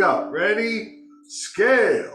go. Ready, scale.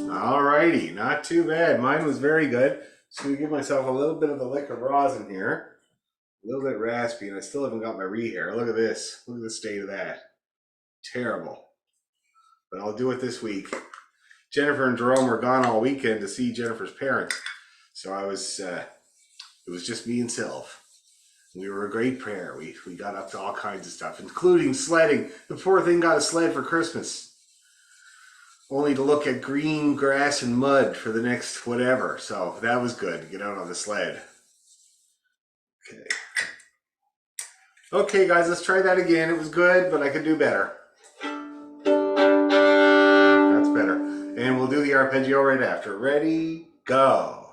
Alrighty, not too bad. Mine was very good. Just gonna give myself a little bit of the liquid rosin here. A little bit raspy, and I still haven't got my rehair. Look at this. Look at the state of that. Terrible. But I'll do it this week. Jennifer and Jerome were gone all weekend to see Jennifer's parents. So it was just me and Sylv. We were a great pair. We got up to all kinds of stuff, including sledding. The poor thing got a sled for Christmas, only to look at green grass and mud for the next whatever. So that was good to get out on the sled. Okay. Okay, guys, let's try that again. It was good, but I could do better. That's better. And we'll do the arpeggio right after. Ready, go.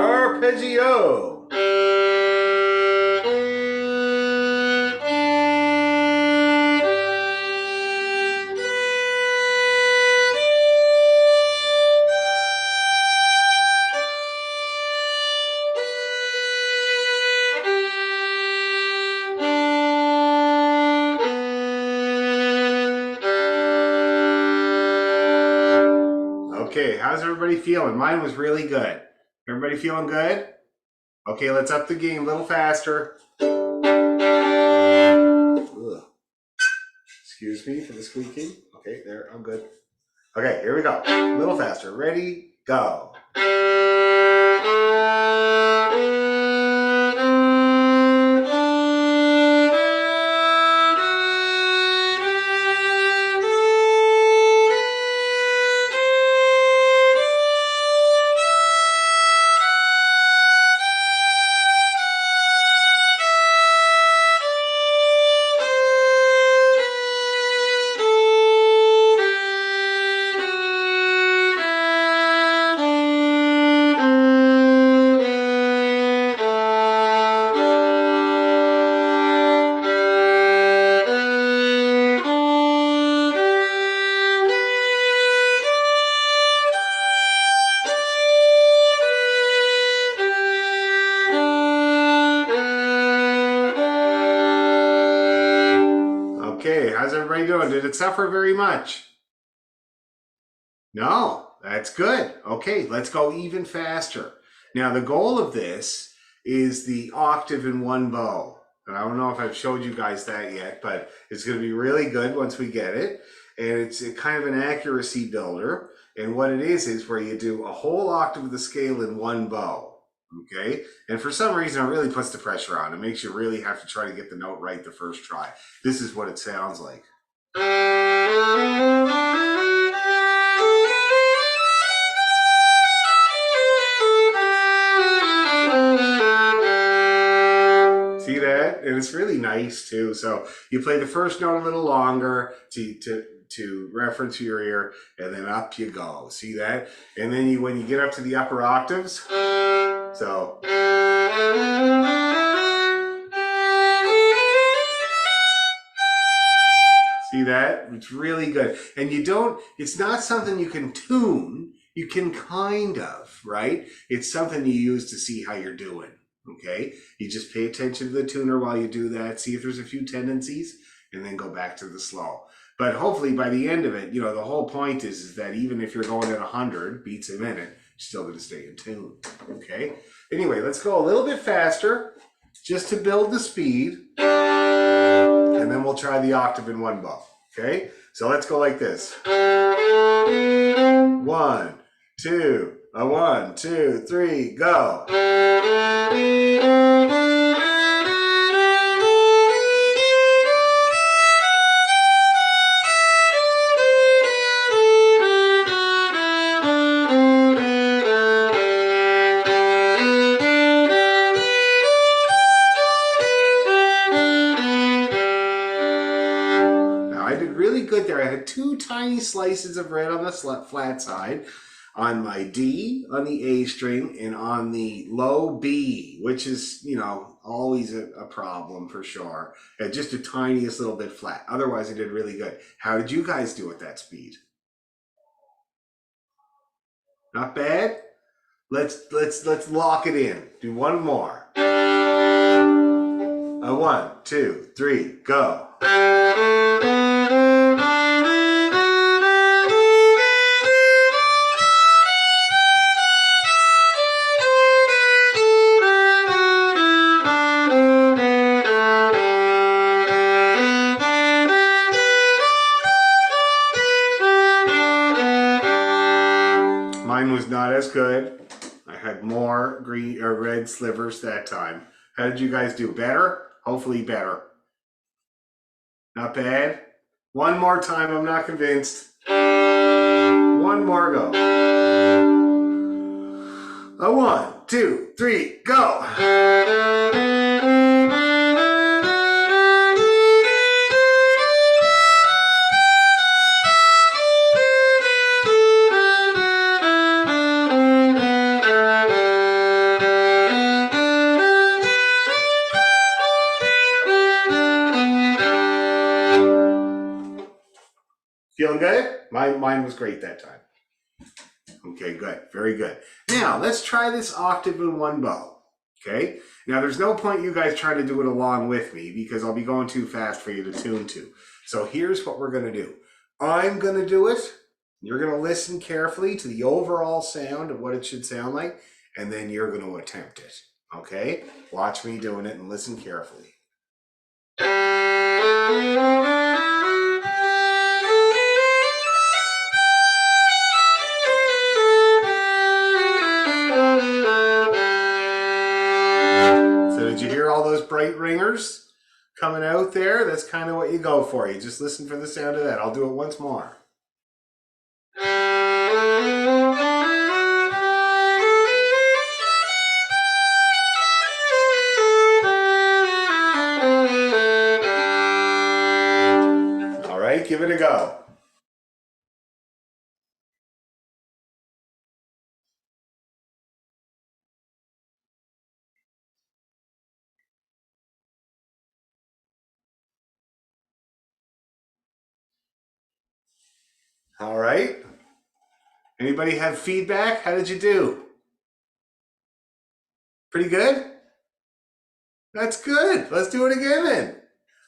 Arpeggio. Okay, how's everybody feeling? Mine was really good. Everybody feeling good? Okay, let's up the game a little faster. Ugh. Excuse me for the squeaking. Okay, there, I'm good. Okay, here we go. A little faster. Ready, go. Okay, how's everybody doing? Did it suffer very much? No, that's good. Okay, let's go even faster. Now, the goal of this is the octave in one bow. And I don't know if I've showed you guys that yet, but it's going to be really good once we get it. And it's a kind of an accuracy builder. And what it is where you do a whole octave of the scale in one bow. Okay, and for some reason it really puts the pressure on. It makes you really have to try to get the note right the first try. This is what it sounds like. See that? And it's really nice too. So you play the first note a little longer to to reference your ear, and then up you go. See that? And then when you get up to the upper octaves, so. See that? It's really good. And it's not something you can tune. You can kind of, right? It's something you use to see how you're doing. Okay? You just pay attention to the tuner while you do that, see if there's a few tendencies, and then go back to the slow. But hopefully by the end of it, the whole point is that even if you're going at 100 beats a minute, you're still going to stay in tune. Okay? Anyway, let's go a little bit faster just to build the speed. And then we'll try the octave in one bow. Okay? So let's go like this. 1, 2, 1, 2, 3, go. Good there. I had 2 tiny slices of red on the flat side, on my D, on the A string, and on the low B, which is, always a problem for sure. Just the tiniest little bit flat. Otherwise, I did really good. How did you guys do at that speed? Not bad? Let's lock it in. Do one more. 1, 2, 3, go. Mine was not as good. I had more green or red slivers that time. How did you guys do? Better? Hopefully better. Not bad? One more time, I'm not convinced. One more go. 1, 2, 3, go. Feeling good? Mine was great that time. Okay, good. Very good. Now, let's try this octave in one bow. Okay? Now, there's no point you guys trying to do it along with me because I'll be going too fast for you to tune to. So here's what we're going to do. I'm going to do it. You're going to listen carefully to the overall sound of what it should sound like, and then you're going to attempt it. Okay? Watch me doing it and listen carefully. Did you hear all those bright ringers coming out there? That's kind of what you go for. You just listen for the sound of that. I'll do it once more. All right, give it a go. All right. Anybody have feedback? How did you do? Pretty good? That's good. Let's do it again then.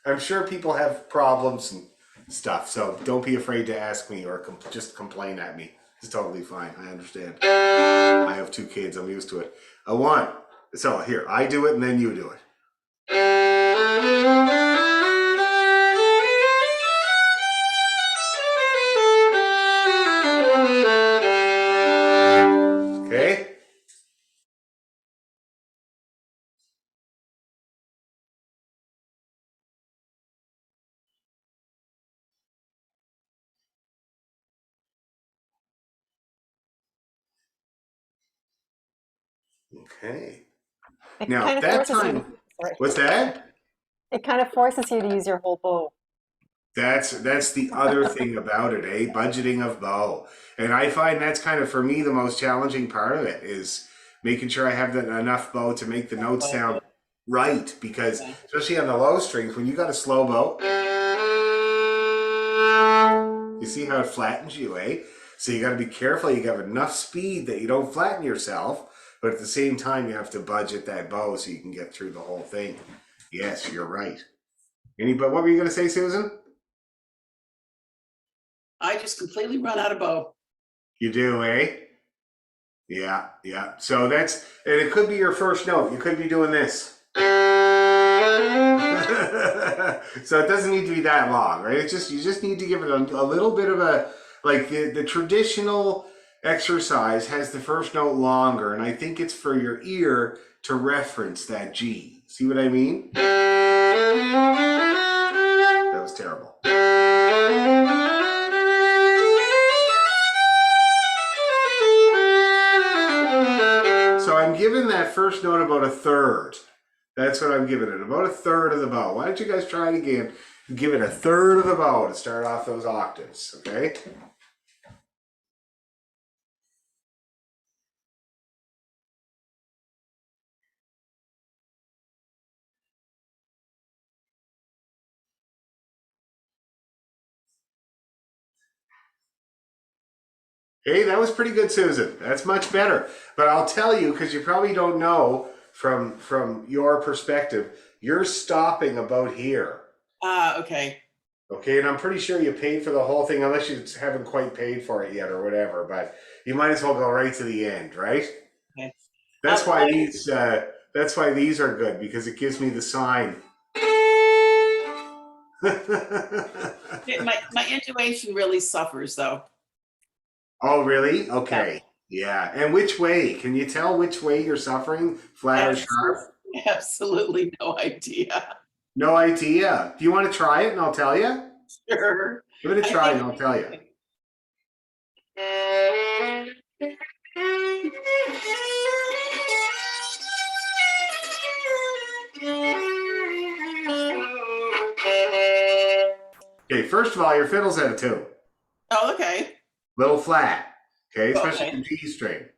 I'm sure people have problems and stuff, so don't be afraid to ask me or just complain at me. It's totally fine. I understand. I have 2 kids. I'm used to it. A 1. So here, I do it and then you do it. Okay? Okay. Now, kind of that forces you time, sorry. what's that? It kind of forces you to use your whole bow. That's the other thing about it, eh? Budgeting of bow. And I find that's kind of for me the most challenging part of it is making sure I have enough bow to make the notes sound right. Because Yeah. especially on the low strings, when you got a slow bow, you see how it flattens you, eh? So you got to be careful. You have enough speed that you don't flatten yourself, but at the same time, you have to budget that bow so you can get through the whole thing. Yes, you're right. But what were you going to say, Susan? I just completely run out of bow. You do, eh? Yeah, yeah. So and it could be your first note. You could be doing this. So it doesn't need to be that long, right? You just need to give it a little bit of like the traditional exercise has the first note longer, and I think it's for your ear to reference that G. See what I mean? That was terrible. So I'm giving that first note about a third. That's what I'm giving it, about a third of the bow. Why don't you guys try it again? Give it a third of the bow to start off those octaves, okay? Hey, that was pretty good, Susan. That's much better. But I'll tell you, because you probably don't know from your perspective, you're stopping about here. Ah, okay. Okay, and I'm pretty sure you paid for the whole thing, unless you haven't quite paid for it yet or whatever. But you might as well go right to the end, right? Okay. That's why these. That's why these are good because it gives me the sign. My intuition really suffers though. Oh, really? Yeah. Okay. Yeah. And which way? Can you tell which way you're suffering? Flat or Absolutely, sharp? absolutely no idea. No idea. Do you want to try it and I'll tell you? Sure. Give it a I try think and I'll tell you. Okay, first of all, your fiddle's at a 2. Oh, okay. Little flat. Okay, especially Okay. the G string.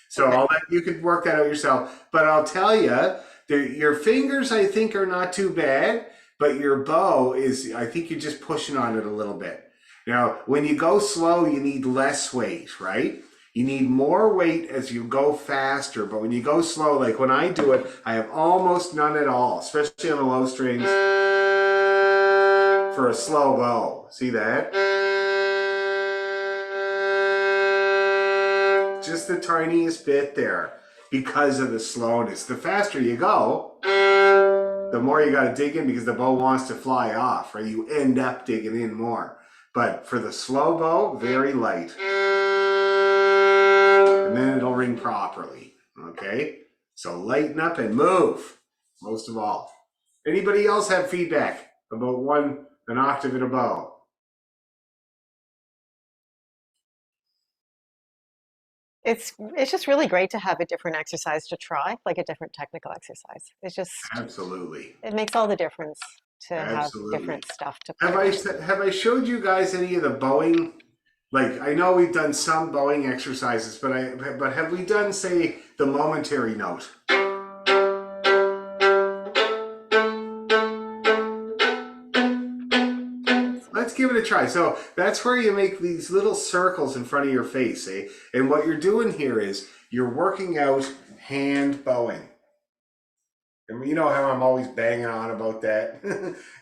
So Okay. you can work that out yourself. But I'll tell you, your fingers I think are not too bad, but your bow is I think you're just pushing on it a little bit. Now, when you go slow, you need less weight, right? You need more weight as you go faster, but when you go slow, like when I do it, I have almost none at all, especially on the low strings for a slow bow. See that? Just the tiniest bit there because of the slowness. The faster you go, the more you got to dig in because the bow wants to fly off, right? You end up digging in more. But for the slow bow, very light. And then it'll ring properly, okay? So lighten up and move, most of all. Anybody else have feedback about an octave in a bow? It's just really great to have a different exercise to try, like a different technical exercise. Absolutely. It makes all the difference to have Absolutely. different stuff to play with. Have I showed you guys any of the bowing? Like I know we've done some bowing exercises, but have we done say the momentary note? Let's give it a try. So that's where you make these little circles in front of your face, eh? And what you're doing here is you're working out hand bowing. And you know how I'm always banging on about that,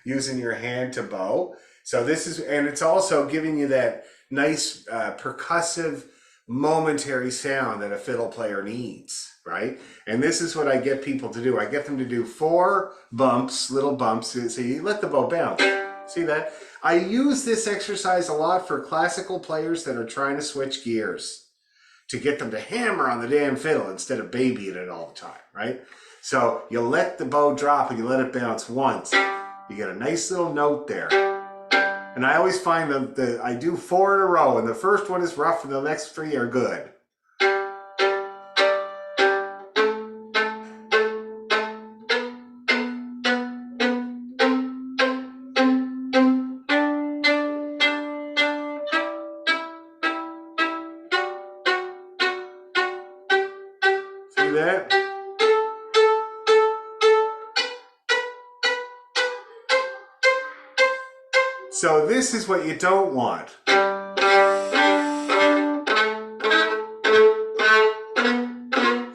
using your hand to bow. So and it's also giving you that nice percussive momentary sound that a fiddle player needs, right? And this is what I get people to do. I get them to do 4 bumps, little bumps. So you let the bow bounce. See that? I use this exercise a lot for classical players that are trying to switch gears to get them to hammer on the damn fiddle instead of babying it all the time, right? So you let the bow drop and you let it bounce once. You get a nice little note there. And I always find that I do 4 in a row, and the first one is rough and the next 3 are good. that? So this is what you don't want.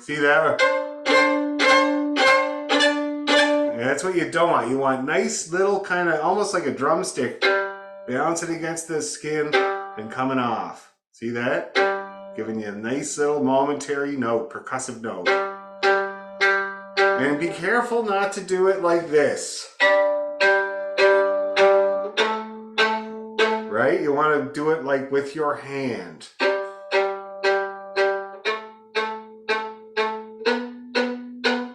See that? That's what you don't want. You want nice little kind of almost like a drumstick bouncing against the skin and coming off. See that? Giving you a nice little momentary note, percussive note. And be careful not to do it like this. Right? You want to do it like with your hand.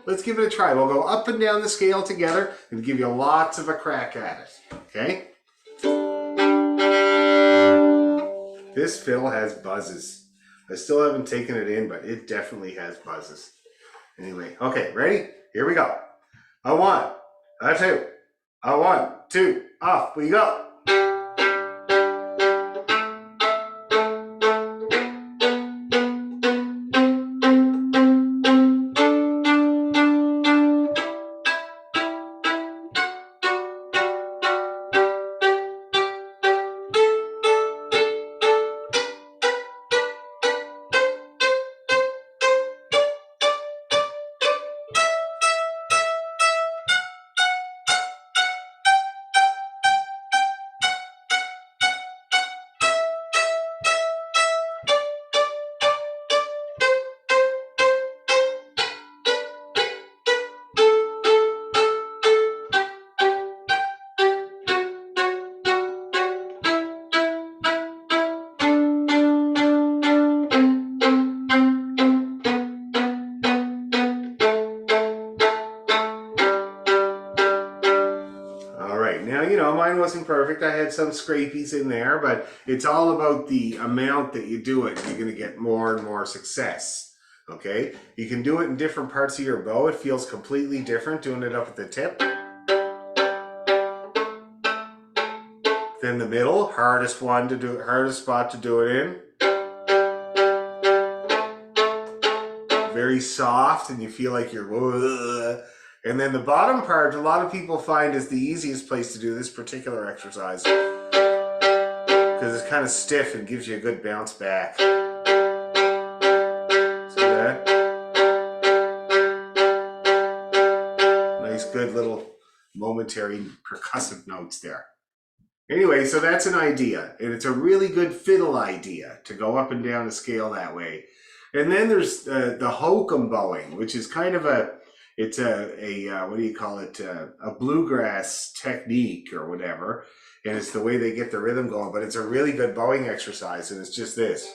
Let's give it a try. We'll go up and down the scale together and give you lots of a crack at it. Okay? This fill has buzzes. I still haven't taken it in, but it definitely has buzzes. Anyway, okay, ready? Here we go. A 1, a 2, a 1, 2, off we go. Mine wasn't perfect. I had some scrapies in there, but it's all about the amount that you do it. You're going to get more and more success. Okay? You can do it in different parts of your bow. It feels completely different doing it up at the tip. Then the middle, hardest spot to do it in. Very soft and you feel like you're... And then the bottom part, a lot of people find is the easiest place to do this particular exercise because it's kind of stiff and gives you a good bounce back. See that? Nice, good little momentary percussive notes there. Anyway, so that's an idea, and it's a really good fiddle idea to go up and down the scale that way. And then there's the hokum bowing, which is kind of a what do you call it? A bluegrass technique or whatever. And it's the way they get the rhythm going, but it's a really good bowing exercise, and it's just this.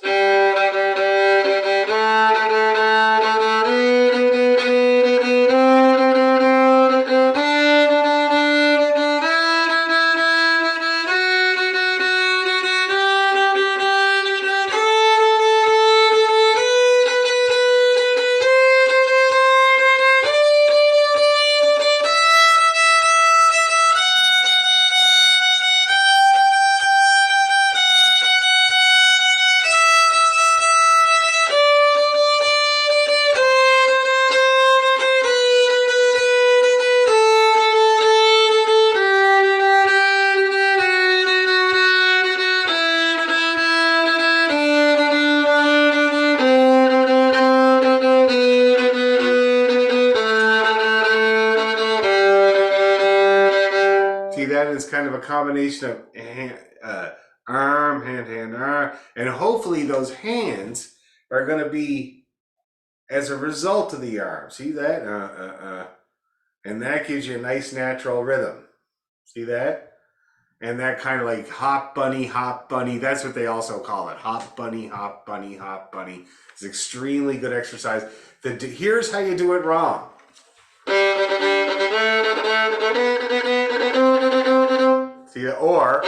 Kind of a combination of arm, hand, arm, and hopefully those hands are going to be as a result of the arm. See that? And that gives you a nice natural rhythm. See that? And that kind of like hop bunny, that's what they also call it. Hop bunny, hop bunny, hop bunny. It's extremely good exercise. Here's how you do it wrong. See, or,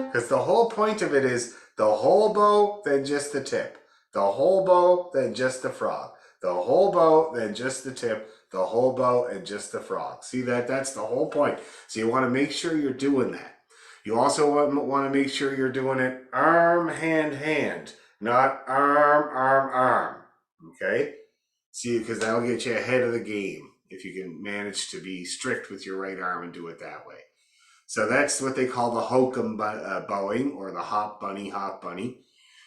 because the whole point of it is the whole bow, then just the tip. The whole bow, then just the frog. The whole bow, then just the tip. The whole bow, and just the frog. See that? That's the whole point. So you want to make sure you're doing that. You also want to make sure you're doing it arm, hand, not arm. Okay? See, because that'll get you ahead of the game if you can manage to be strict with your right arm and do it that way. So that's what they call the hokum bowing, or the hop bunny.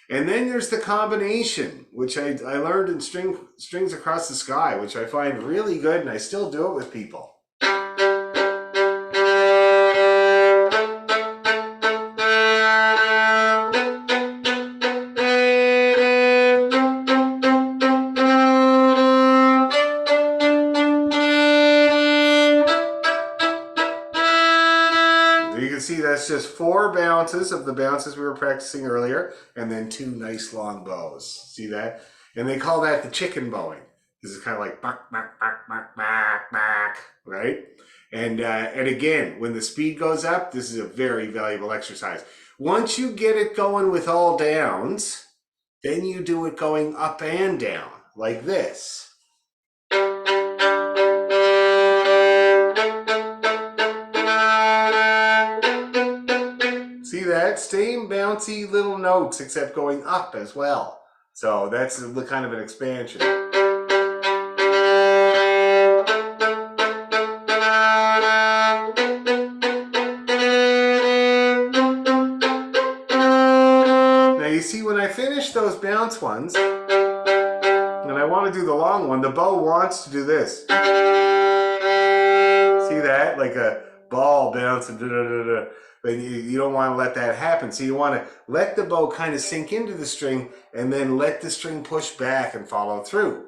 And then there's the combination, which I learned in Strings Across the Sky, which I find really good, and I still do it with people. You can see that's just 4 bounces of the bounces we were practicing earlier, and then 2 nice long bows. See that? And they call that the chicken bowing, because it's kind of like back, right? And again, when the speed goes up, this is a very valuable exercise. Once you get it going with all downs, then you do it going up and down, like this. See that? Same bouncy little notes, except going up as well. So that's the kind of an expansion. Now you see, when I finish those bounce ones, and I want to do the long one, the bow wants to do this. See that? Like a ball bouncing, but you don't want to let that happen. So you want to let the bow kind of sink into the string, and then let the string push back and follow through.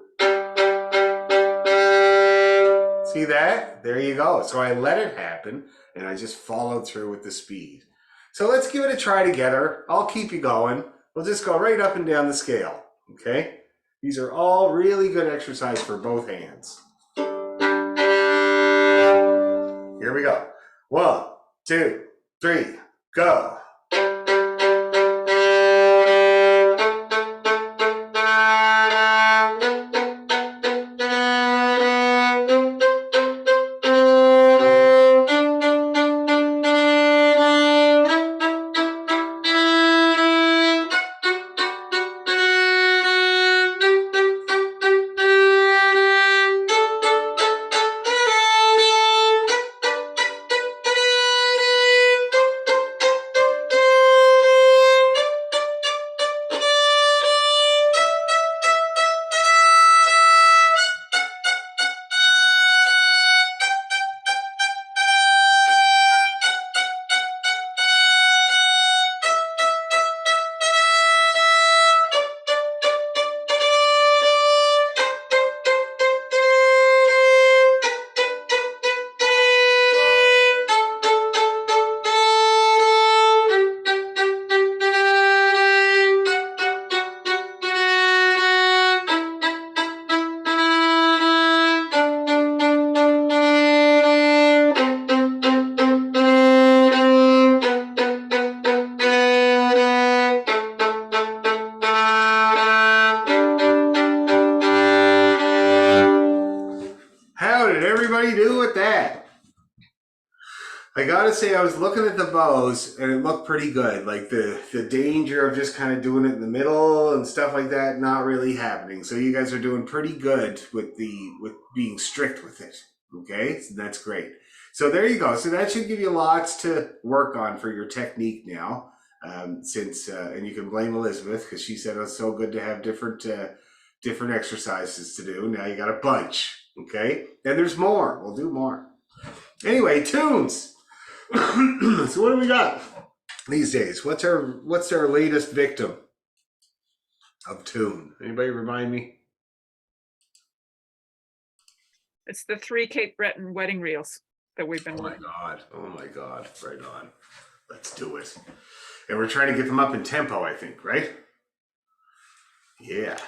See that? There you go. So I let it happen, and I just followed through with the speed. So let's give it a try together. I'll keep you going. We'll just go right up and down the scale, okay? These are all really good exercise for both hands. Here we go. 1, 2, 3, go. How did everybody do with that? I gotta say, I was looking at the bows and it looked pretty good. Like the danger of just kind of doing it in the middle and stuff like that, not really happening. So you guys are doing pretty good with being strict with it. Okay, so that's great. So there you go. So that should give you lots to work on for your technique now. And you can blame Elizabeth, because she said it's so good to have different exercises to do. Now you got a bunch. Okay, and there's more. We'll do more. Anyway, tunes. So what do we got these days? What's our latest victim of tune? Anybody remind me? It's the 3 Cape Breton wedding reels that we've been Oh my learning. God. Oh my God. Right on. Let's do it. And we're trying to get them up in tempo, I think, right? Yeah.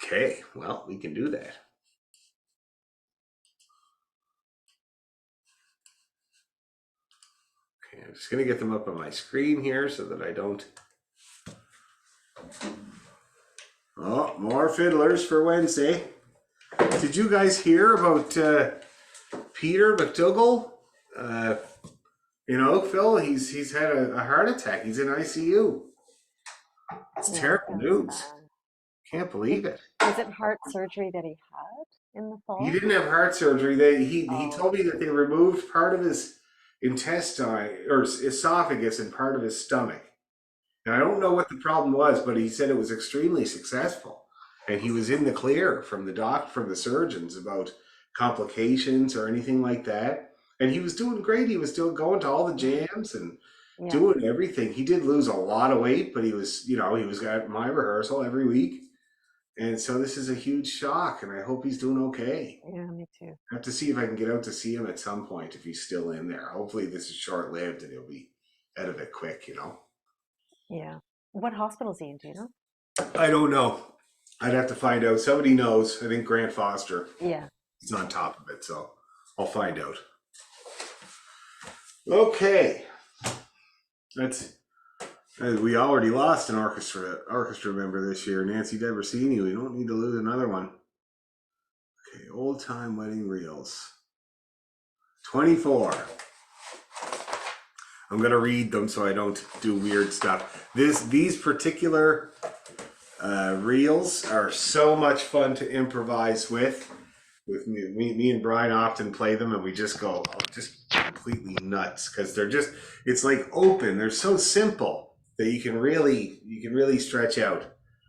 Okay. Well, we can do that. Okay, I'm just going to get them up on my screen here so that I don't... Oh, more fiddlers for Wednesday. Did you guys hear about Peter McDougall in Oakville? He's had a heart attack. He's in ICU. That's Yeah, terrible that's news. sad. Can't believe it. Was it heart surgery that he had in the He fall? didn't have heart surgery. He Oh, told me that they removed part of his intestine or esophagus and part of his stomach. And I don't know what the problem was, but he said it was extremely successful. And he was in the clear from from the surgeons about complications or anything like that. And he was doing great. He was still going to all the jams and yeah, doing everything. He did lose a lot of weight, but he was, he was at my rehearsal every week. And so this is a huge shock, and I hope he's doing okay. yeah, me too. I have to see if I can get out to see him at some point if he's still in there. Hopefully this is short lived and he'll be out of it quick, Yeah. What hospital is he in? Do you know? I don't know. I'd have to find out. Somebody knows. I think Grant Foster Yeah. is on top of it, so I'll find out. Okay. We already lost an orchestra member this year, Nancy Deversini. We don't need to lose another one. Okay, old time wedding reels. 24. I'm gonna read them so I don't do weird stuff. These particular reels are so much fun to improvise with. With me and Brian often play them, and we just go just completely nuts because it's like open. They're so simple that you can really stretch out.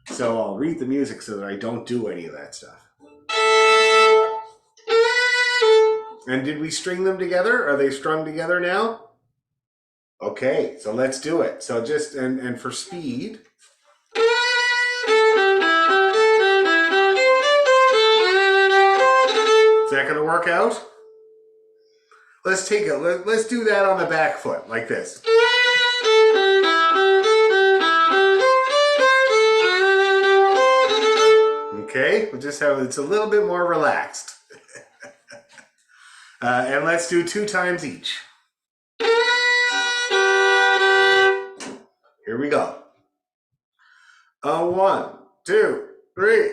So I'll read the music so that I don't do any of that stuff. And did we string them together? Are they strung together now? Okay, so let's do it. So just and for speed. Is that gonna work out? Let's do that on the back foot, like this. Okay, we'll just have it's a little bit more relaxed. And let's do 2 times each. Here we go. 1, 2, 3.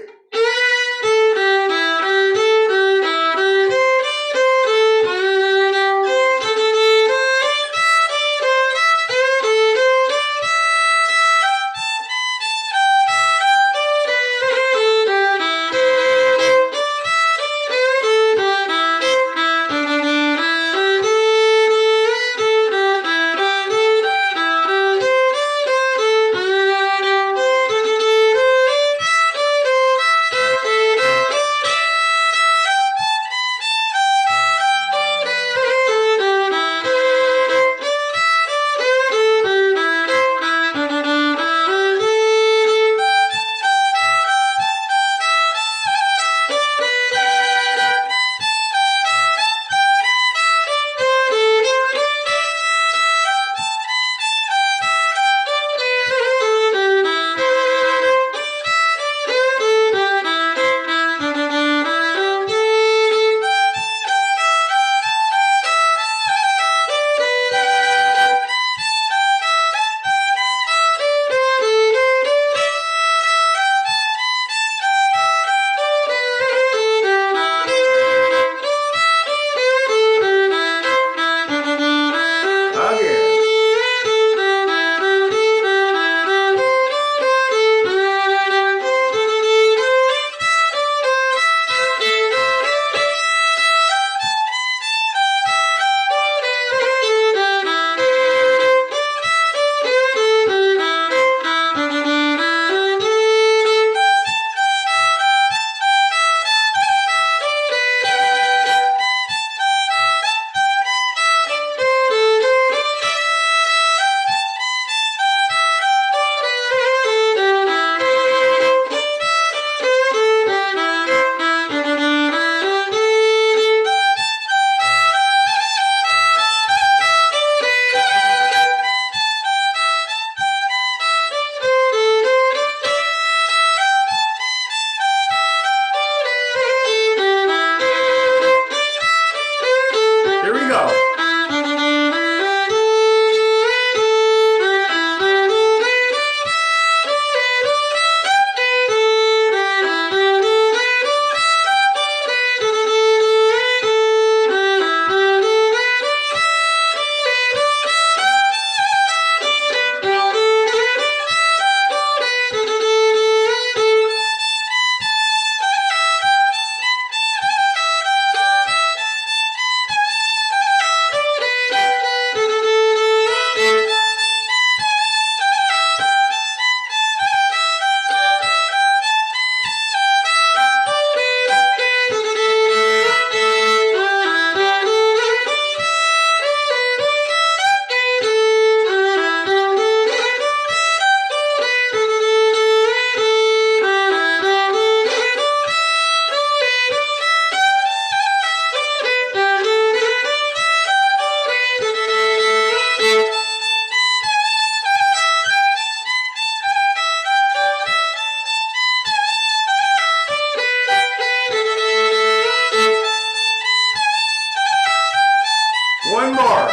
One more.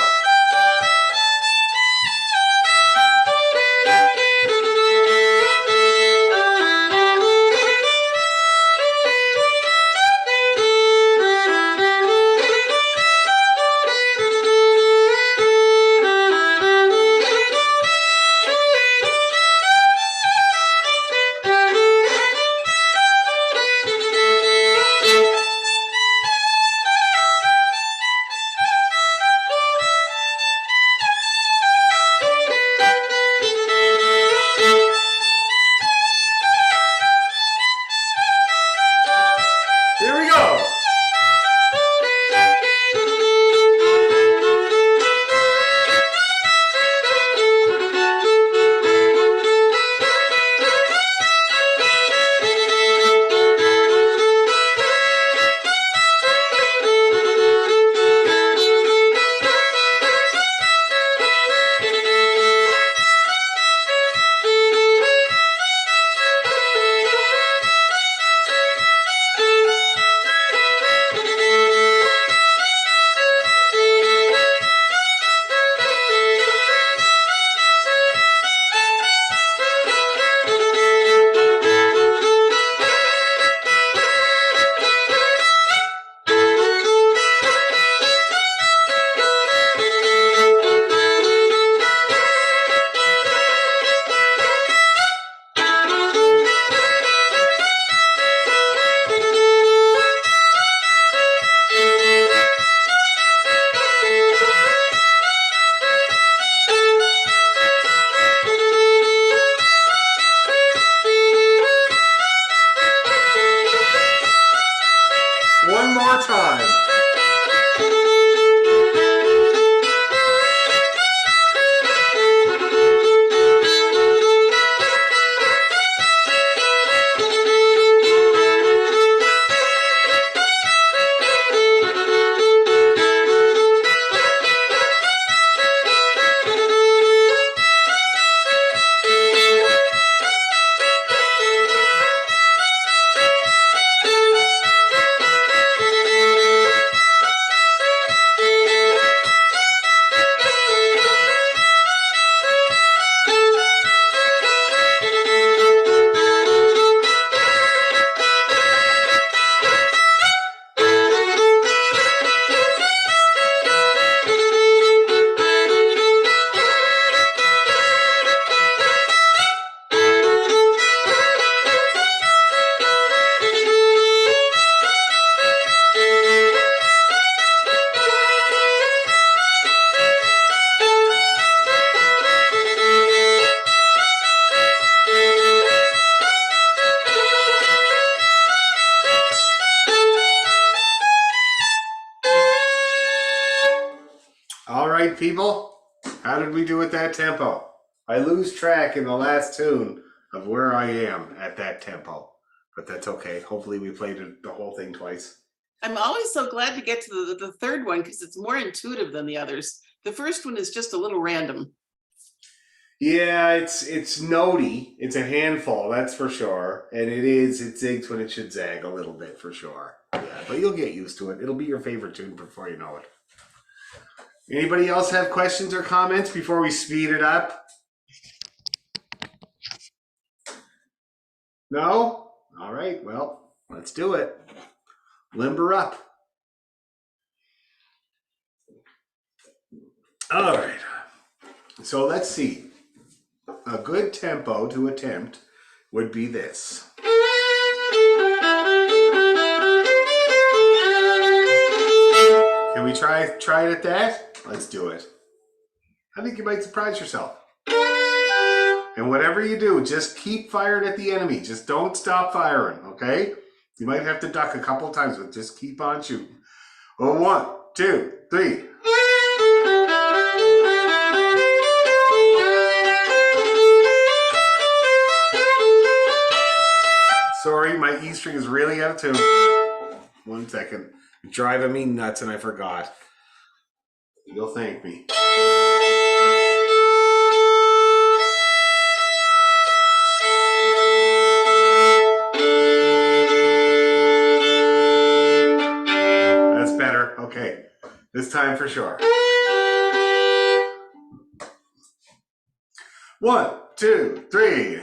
Here we go. One more time. All right, people. How did we do at that tempo? I lose track in the last tune of where I am at that tempo, but that's okay. Hopefully we played the whole thing twice. I'm always so glad to get to the third one because it's more intuitive than the others. The first one is just a little random. Yeah, it's notey. It's a handful, that's for sure. And it zigs when it should zag a little bit for sure. Yeah, but you'll get used to it. It'll be your favorite tune before you know it. Anybody else have questions or comments before we speed it up? No? All right, well, let's do it. Limber up. All right. So let's see. A good tempo to attempt would be this. Can we try it at that? Let's do it. I think you might surprise yourself. And whatever you do, just keep firing at the enemy. Just don't stop firing, okay? You might have to duck a couple times, but just keep on shooting. Oh, 1, 2, 3. Sorry, my E string is really out of tune. 1 second. You're driving me nuts and I forgot. You'll thank me. That's better. Okay. This time for sure. 1, 2, 3.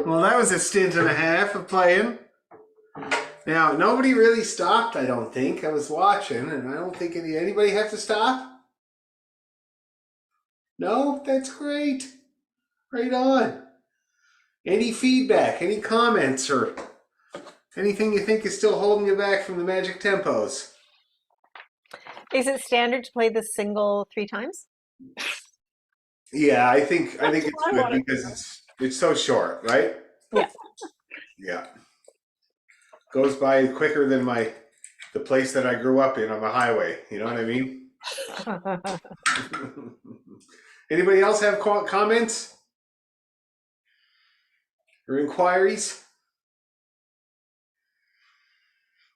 Well, that was a stint and a half of playing. Now, nobody really stopped, I don't think. I was watching, and I don't think anybody have to stop. No? That's great. Right on. Any feedback, any comments, or anything you think is still holding you back from the magic tempos? Is it standard to play this single 3 times? Yeah, I think it's I good wanna because it's so short, right? Yeah. Yeah. Goes by quicker than the place that I grew up in on the highway. You know what I mean? Anybody else have comments or inquiries?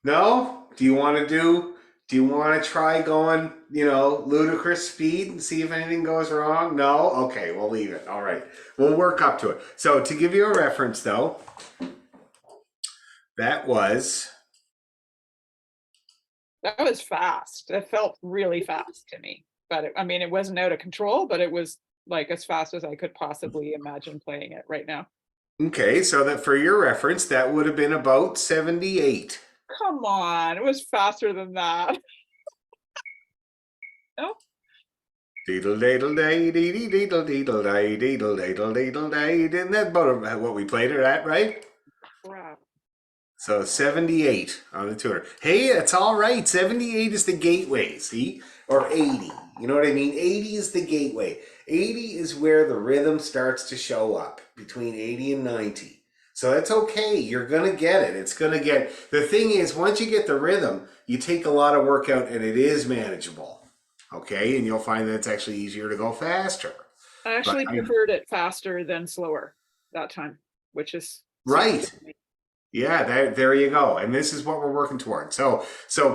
No? Do you want to try going, ludicrous speed and see if anything goes wrong? No? Okay, we'll leave it. All right. We'll work up to it. So to give you a reference though, that was fast. It felt really fast to me. But it wasn't out of control, but it was like as fast as I could possibly imagine playing it right now. okay. So that for your reference, that would have been about 78. Come on, it was faster than that. No? Deedle daddle day, deedle deedle deedle day, deedle daddle deedle day. Isn't that about what we played it at, right? Crap. So 78 on the tuner. Hey, it's all right. 78 is the gateway, see? Or 80. You know what I mean? 80 is the gateway. 80 is where the rhythm starts to show up between 80 and 90. So that's okay. You're going to get it. It's going to get... The thing is, once you get the rhythm, you take a lot of work out and it is manageable. Okay? And you'll find that it's actually easier to go faster. I actually preferred it faster than slower that time, which is... Right. Yeah, there you go. And this is what we're working toward. So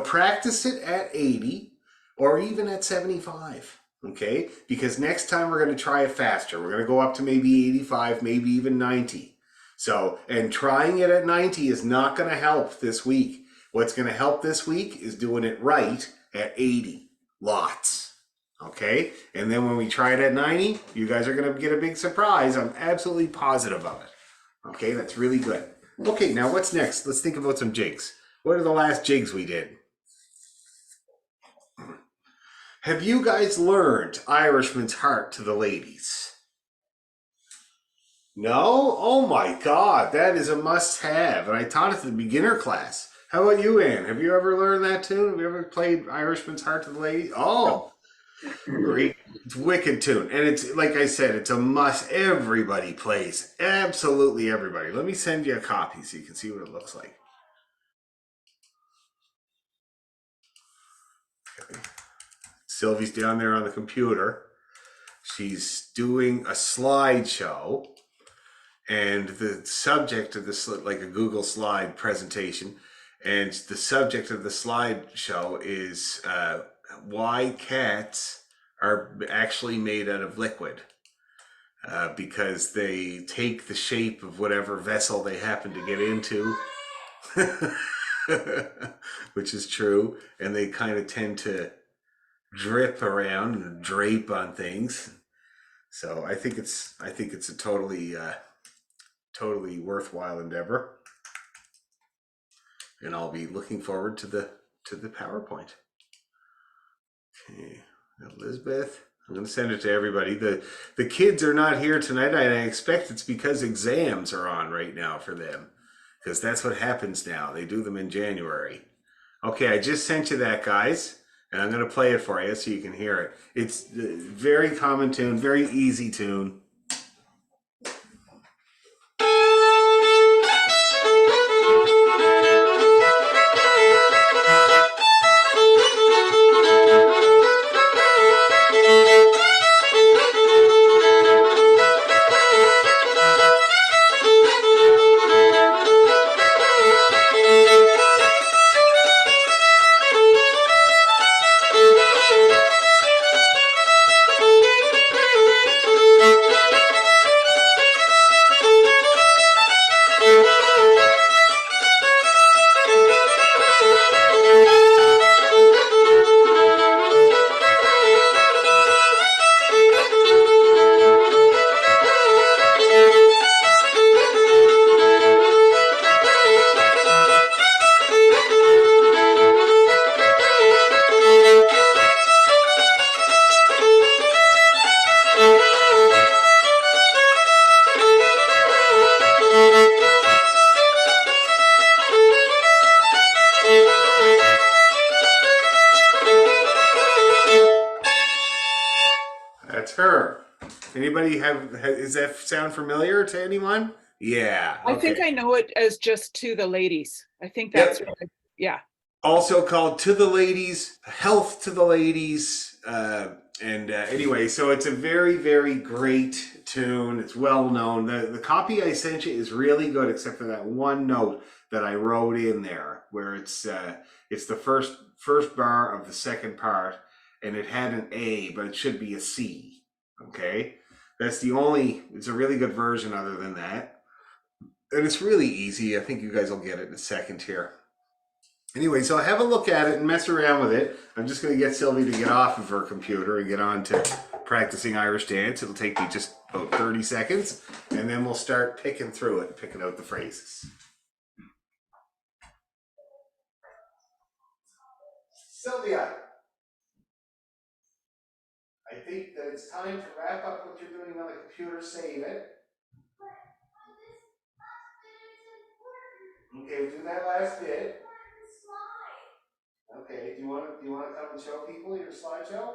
practice it at 80 or even at 75. Okay? Because next time we're going to try it faster. We're going to go up to maybe 85, maybe even 90. So, and trying it at 90 is not going to help this week. What's going to help this week is doing it right at 80. Lots. Okay? And then when we try it at 90, you guys are going to get a big surprise. I'm absolutely positive of it. Okay? That's really good. Okay, now what's next? Let's think about some jigs. What are the last jigs we did? Have you guys learned Irishman's Heart to the ladies? No? Oh my God, that is a must-have. And I taught it to the beginner class. How about you, Ann? Have you ever learned that tune? Have you ever played Irishman's Heart to the ladies? Oh, great. It's a wicked tune. And it's, like I said, it's a must. Everybody plays. Absolutely everybody. Let me send you a copy so you can see what it looks like. Okay. Sylvie's down there on the computer. She's doing a slideshow. And the subject of this, like a Google slide presentation, and the subject of the slideshow is why cats are actually made out of liquid. Because they take the shape of whatever vessel they happen to get into, which is true, and they kind of tend to drip around and drape on things. So I think it's a totally worthwhile endeavor, and I'll be looking forward to the PowerPoint. Okay, Elizabeth, I'm going to send it to everybody. The kids are not here tonight, and I expect it's because exams are on right now for them, because that's what happens now. They do them in January. Okay, I just sent you that, guys, and I'm going to play it for you so you can hear it. It's a very common tune, very easy tune. That's her. Anybody is that sound familiar to anyone? Yeah. I think Okay. I know it as just To the Ladies. I think Yep. that's yeah. Also called To the Ladies, Health to the Ladies. Anyway, so it's a very, very great tune. It's well known. The copy I sent you is really good, except for that one note that I wrote in there, where it's the first bar of the second part, and it had an A, but it should be a C. Okay, that's the only. It's a really good version. Other than that, and it's really easy. I think you guys will get it in a second here. Anyway, so have a look at it and mess around with it. I'm just going to get Sylvie to get off of her computer and get on to practicing Irish dance. It'll take me just about 30 seconds, and then we'll start picking through it and picking out the phrases. Sylvia, I think that it's time to wrap up what you're doing on the computer, save it. Okay, we'll do that last bit. Okay, do you want to come and show people your slideshow?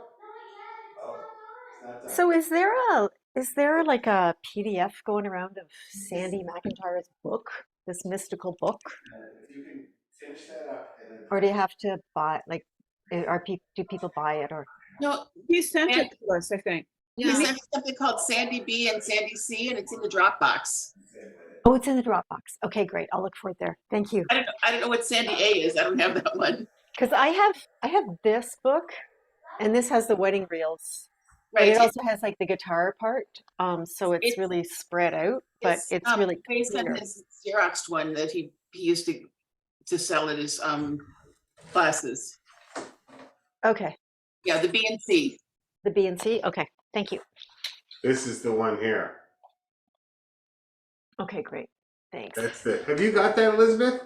Oh, it's not done. So is there like a PDF going around of Sandy McIntyre's book, this mystical book? If you can finish that up, and then Or do you have to buy do people buy it or No, He sent it to us, I think. he sent me something called Sandy B and Sandy C, and it's in the Dropbox. Oh, it's in the Dropbox. Okay, great. I'll look for it there. Thank you. I don't know what Sandy A is. I don't have that one. Because I have this book, and this has the wedding reels. But Right. it also has like the guitar part. So it's It's- really spread out, but it's really based on clear. his Xeroxed one that he used to sell at his classes. Okay. Yeah, the B and C. The B and C. Okay. Thank you. this is the one here. Okay, great. Thanks. That's the. Have you got that, Elizabeth?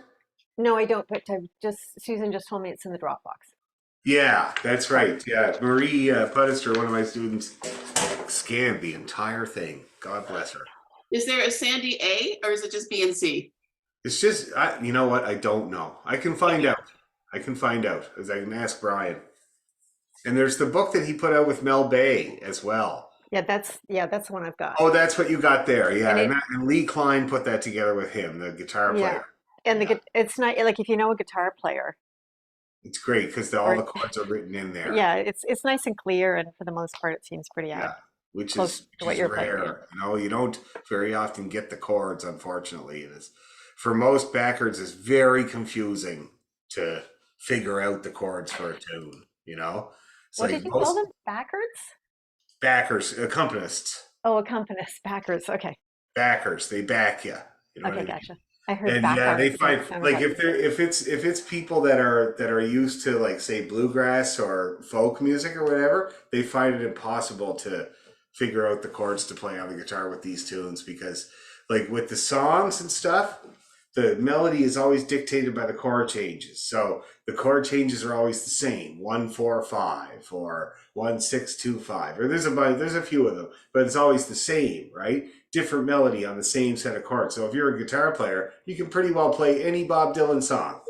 No, I don't, but Susan just told me it's in the Dropbox. Yeah, that's right. Yeah, Marie Pudister, one of my students, scanned the entire thing. God bless her. Is there a Sandy A or is it just B and C? It's just, you know what? I don't know. I can find out. I can ask Brian. And there's the book that he put out with Mel Bay as well. Yeah, that's the one I've got. Oh, that's what you got there. Yeah, And and Lee Klein put that together with him, the guitar Yeah. player. And it's not like if you know a guitar player. It's great because all Or- the chords are written in there. Yeah, it's nice and clear, and for the most part, it seems pretty Yeah, which close is, to what you're playing, rare. You know, you don't very often get the chords, unfortunately. It is for most backers, it's very confusing to figure out the chords for a tune. You know, it's What like did you most call them? Backers? backers, accompanists, Oh, accompanists, backers. Okay, backers, they back you. You know what I okay, mean? gotcha. I heard And back yeah, they artists, find it sounded like if it's people that are used to like say bluegrass or folk music or whatever, they find it impossible to figure out the chords to play on the guitar with these tunes because like with the songs and stuff, the melody is always dictated by the chord changes. So the chord changes are always the same, 1-4-5 or 1-6-2-5, or there's a few of them, but it's always the same, right? Different melody on the same set of chords. So if you're a guitar player, you can pretty well play any Bob Dylan song,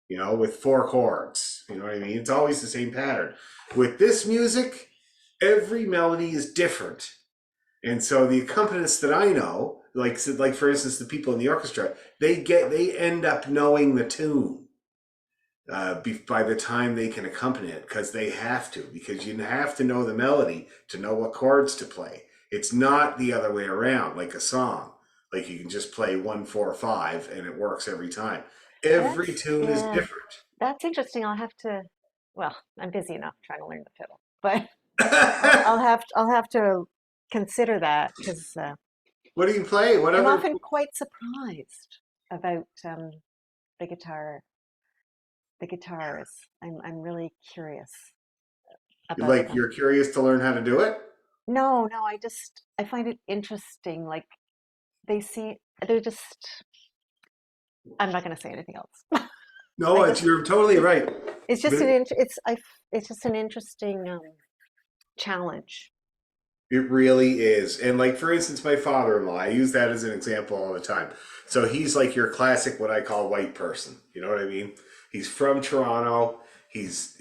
you know, with 4 chords. You know what I mean? It's always the same pattern. With this music, every melody is different. And so the accompanists that I know, like for instance, the people in the orchestra, they end up knowing the tune by the time they can accompany it because they have to, because you have to know the melody to know what chords to play. It's not the other way around, like a song. Like you can just play 1-4-5 and it works every time. Every tune is yeah. different. That's interesting. Well, I'm busy enough trying to learn the fiddle, but I'll have to consider that because What do you play? What I'm other? often quite surprised about the guitar. The guitars. I'm really curious about Like them. you're curious to learn how to do it? No, I find it interesting. Like they're just. I'm not going to say anything else. No, you're totally right. It's just But- it's just an interesting challenge. It really is. And like for instance, my father-in-law, I use that as an example all the time. So he's like your classic what I call white person. You know what I mean? He's from Toronto. He's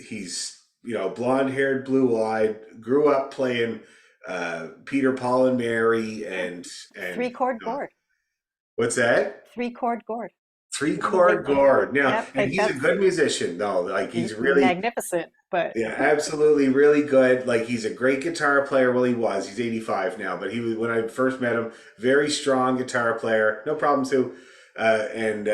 blonde-haired, blue-eyed, grew up playing Peter, Paul, and Mary, and Three chord gourd. what's that? 3-chord gourd. 3-chord gourd. Now, Yep, and like he's a that's good musician, though. Like he's really, magnificent, but yeah, absolutely, really good. Like he's a great guitar player. Well, he was. He's 85 now, but he was when I first met him. Very strong guitar player, no problem too, and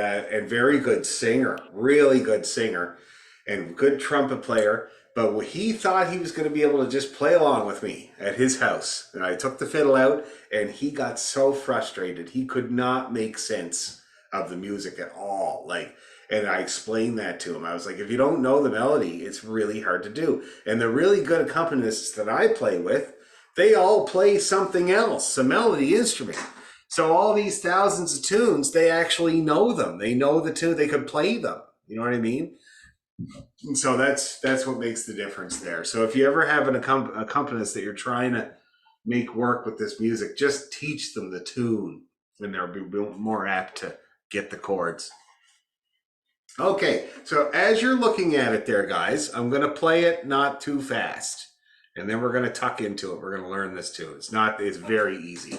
very good singer. Really good singer, and good trumpet player. But he thought he was going to be able to just play along with me at his house, and I took the fiddle out, and he got so frustrated. He could not make sense of the music at all. Like, and I explained that to him. I was like, if you don't know the melody, it's really hard to do. And the really good accompanists that I play with, they all play something else, a melody instrument. So all these thousands of tunes, they actually know them. They know the tune. They could play them. You know what I mean? And so that's what makes the difference there. So if you ever have an accompanist that you're trying to make work with this music, just teach them the tune, and they'll be more apt to get the chords. Okay, so as you're looking at it there, guys, I'm going to play it not too fast. And then we're going to tuck into it. We're going to learn this too. It's very easy.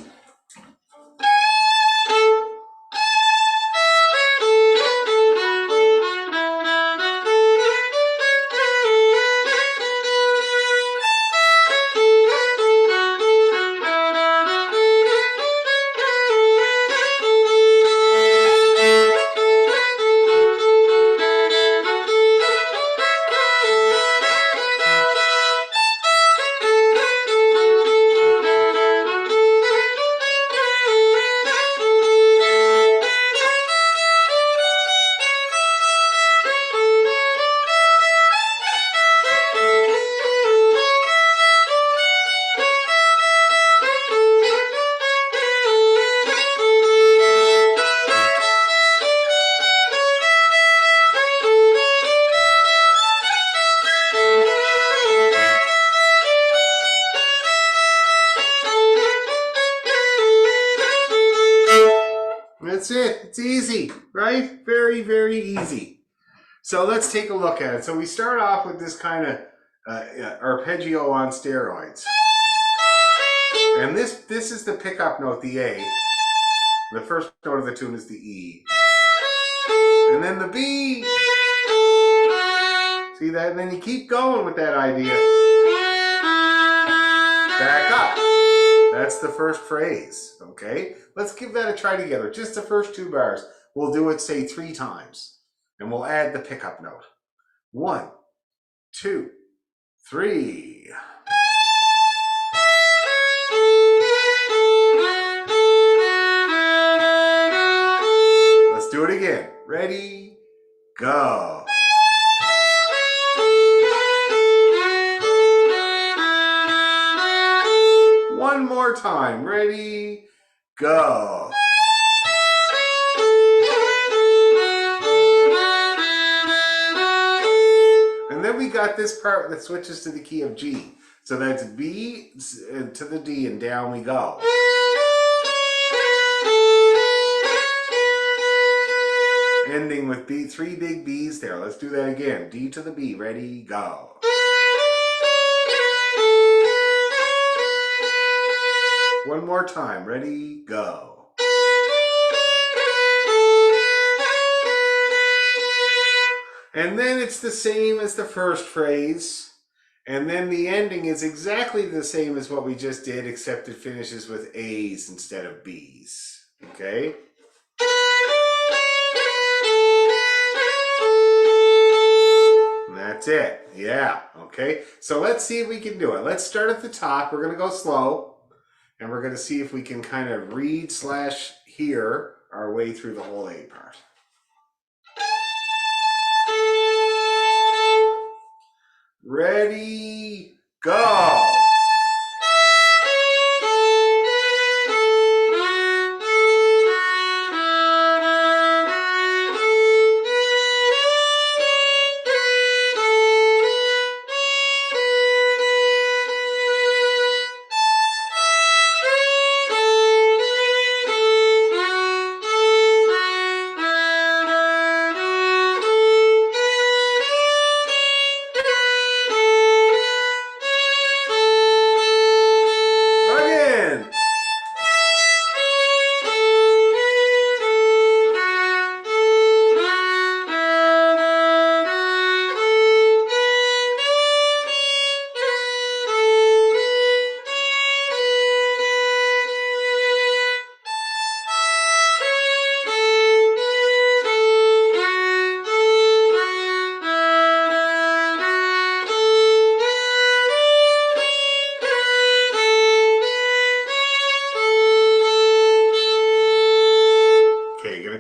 That's it. It's easy, right? Very, very easy. So let's take a look at it. So we start off with this kind of arpeggio on steroids. And this is the pickup note, the A. The first note of the tune is the E. And then the B. See that? And then you keep going with that idea. Back up. That's the first phrase, okay? Let's give that a try together. Just the first 2 bars. We'll do it, say, 3 times. And we'll add the pickup note. 1, 2, 3. Let's do it again. Ready? Go. One more time. Ready? Go. And then we got this part that switches to the key of G. So that's B to the D and down we go. Ending with B, 3 big B's there. Let's do that again. D to the B. Ready? Go. One more time. Ready? Go. And then it's the same as the first phrase. And then the ending is exactly the same as what we just did, except it finishes with A's instead of B's. Okay? And that's it. Yeah. Okay. So let's see if we can do it. Let's start at the top. We're going to go slow. And we're going to see if we can kind of read/hear our way through the whole A part. Ready, go!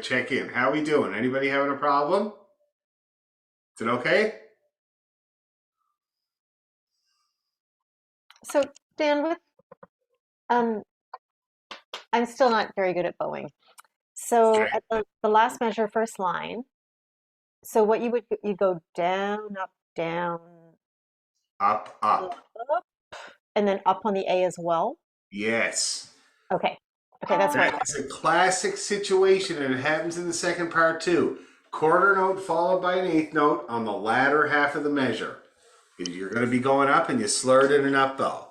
check in. How we doing? Anybody having a problem? Is it okay? So Dan, with um, I'm still not very good at bowing. So Okay. at the last measure, first line. So what you go down, down, Up, up. up, and then up on the A as well. Yes. Okay. Okay, that's right. That is a classic situation, and it happens in the second part too. Quarter note followed by an eighth note on the latter half of the measure. You're going to be going up, and you slur it in an up bow.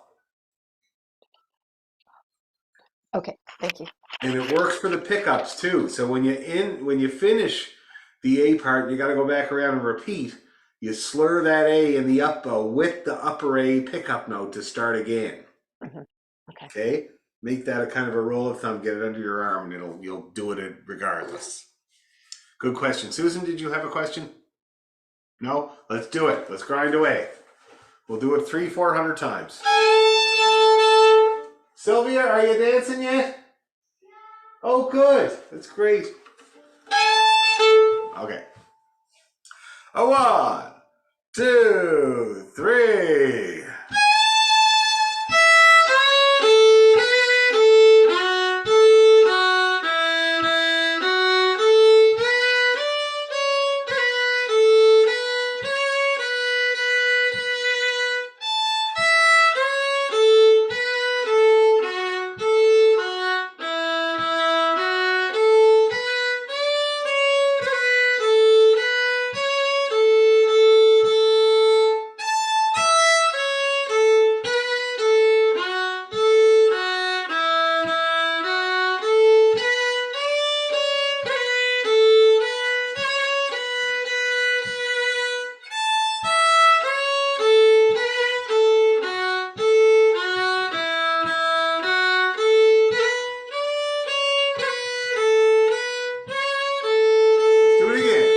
Okay, thank you. And it works for the pickups too. So when you finish the A part, you got to go back around and repeat. You slur that A in the up bow with the upper A pickup note to start again. Mhm. Okay. Okay? Make that a kind of a rule of thumb. Get it under your arm, and you'll do it regardless. Good question. Susan, did you have a question? No? Let's do it. Let's grind away. We'll do it 300-400 times. Sylvia, are you dancing yet? Oh, good. That's great. Okay. A 1, 2, 3. Do it again.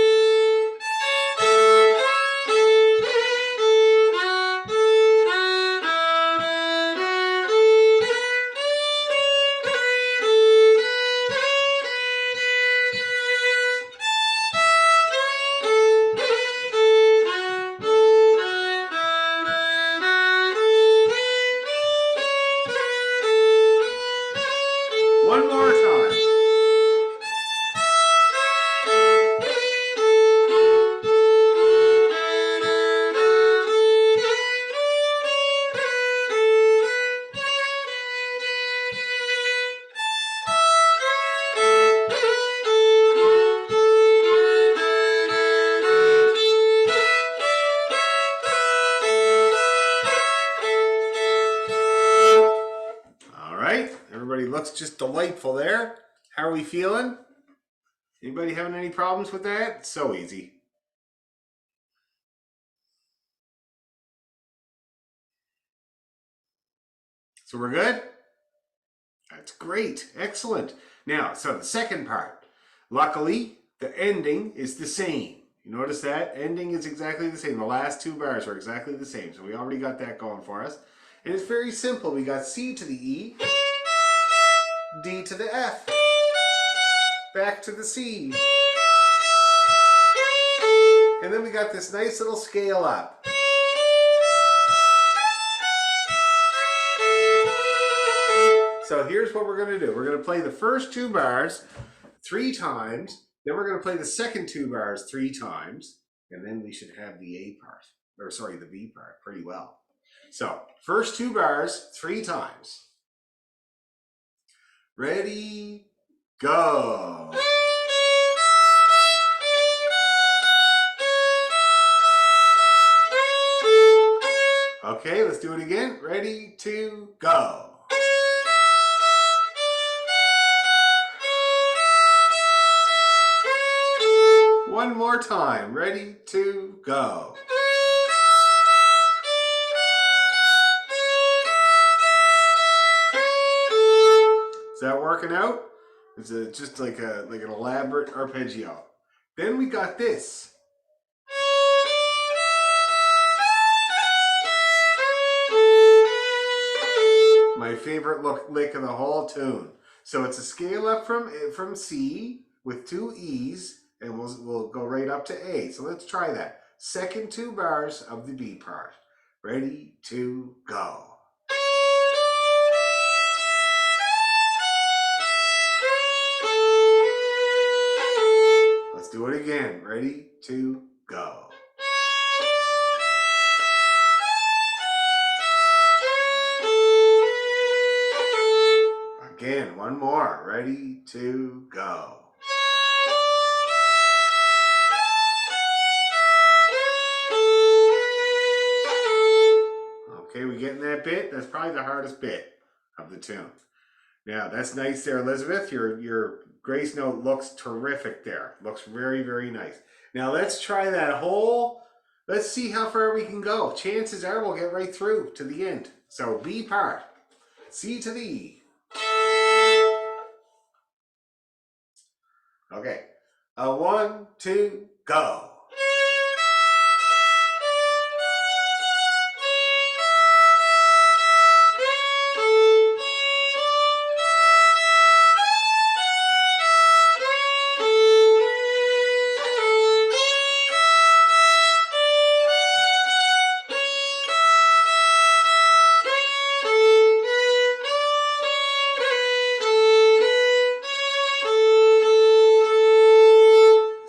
One more time. All right. Everybody looks just delightful there. How are we feeling? Anybody having any problems with that? It's so easy. So we're good? That's great. Excellent. Now, so the second part. Luckily, the ending is the same. You notice that? Ending is exactly the same. The last two bars are exactly the same. So we already got that going for us. And it's very simple. We got C to the E, D to the F, back to the C. And then we got this nice little scale up. So here's what we're going to do. We're going to play the first two bars 3 times. Then we're going to play the second 2 bars 3 times. And then we should have the A part, or sorry, the B part pretty well. So first 2 bars 3 times. Ready, go. Okay, let's do it again. Ready, 2, go. One more time. Ready, 2, go. Is that working out? Is it just like an elaborate arpeggio? Then we got this. My favorite lick of the whole tune. So it's a scale up from C, with 2 E's, and we'll go right up to A. So let's try that. Second 2 bars of the B part. Ready, to go. Let's do it again. Ready, to go. Again, one more. Ready, to go. Okay, we getting that bit? That's probably the hardest bit of the tune. Now, that's nice there, Elizabeth. Your grace note looks terrific there. Looks very, very nice. Now, let's try that whole, let's see how far we can go. Chances are we'll get right through to the end. So, B part, C to the E. Okay, 1, 2, go.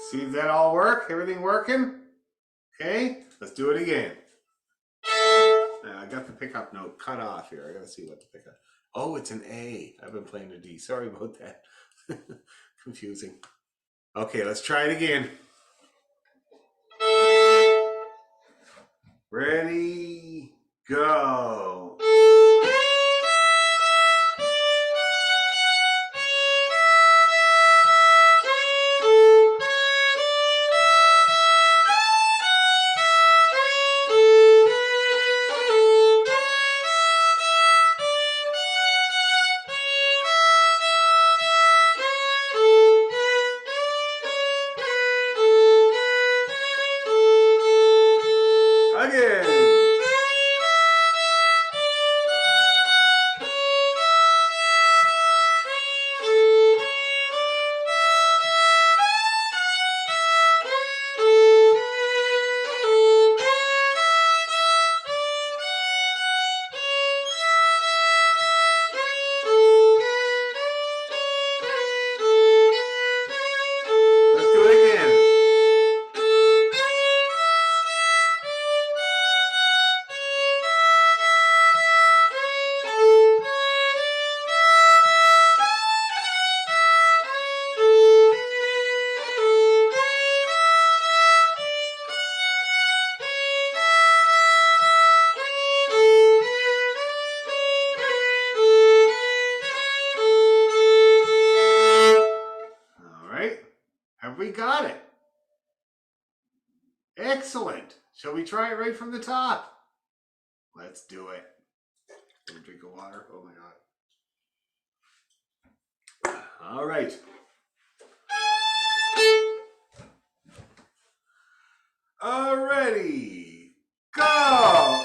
See if that all work? Everything working? Okay, let's do it again. Now, I got the pickup note cut off here. I gotta see what the pickup. Oh, it's an A. I've been playing a D. Sorry about that. Confusing. Okay, let's try it again. Ready, go. Again. Let's do it again. All right. Have we got it? Excellent. Shall we try it right from the top? Let's do it. Let me drink of water. Oh my God. All right. Alrighty. Go.